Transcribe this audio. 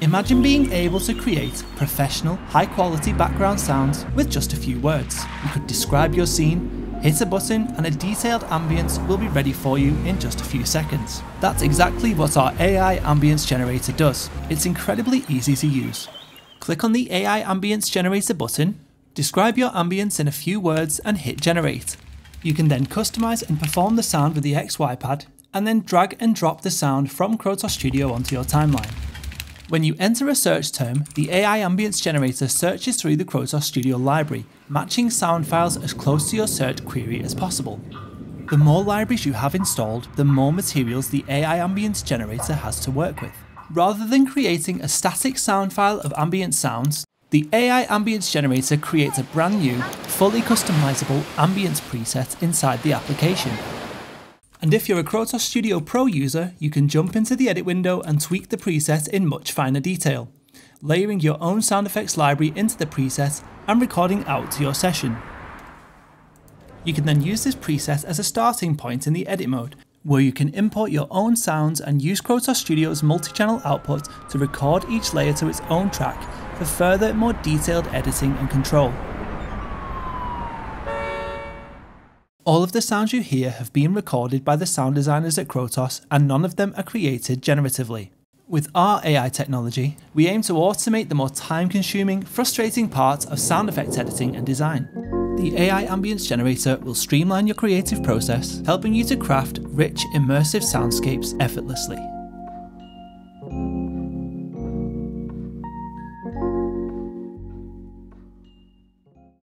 Imagine being able to create professional, high-quality background sounds with just a few words. You could describe your scene, hit a button, and a detailed ambience will be ready for you in just a few seconds. That's exactly what our AI Ambience Generator does. It's incredibly easy to use. Click on the AI Ambience Generator button, describe your ambience in a few words, and hit Generate. You can then customize and perform the sound with the XY pad, and then drag and drop the sound from Krotos Studio onto your timeline. When you enter a search term, the AI Ambience Generator searches through the Krotos Studio Library, matching sound files as close to your search query as possible. The more libraries you have installed, the more materials the AI Ambience Generator has to work with. Rather than creating a static sound file of ambient sounds, the AI Ambience Generator creates a brand new, fully customizable ambience preset inside the application. And if you're a Krotos Studio Pro user, you can jump into the edit window and tweak the preset in much finer detail, layering your own sound effects library into the preset and recording out to your session. You can then use this preset as a starting point in the edit mode, where you can import your own sounds and use Krotos Studio's multi-channel output to record each layer to its own track for further, more detailed editing and control. All of the sounds you hear have been recorded by the sound designers at Krotos, and none of them are created generatively. With our AI technology, we aim to automate the more time-consuming, frustrating parts of sound effects editing and design. The AI Ambience Generator will streamline your creative process, helping you to craft rich, immersive soundscapes effortlessly.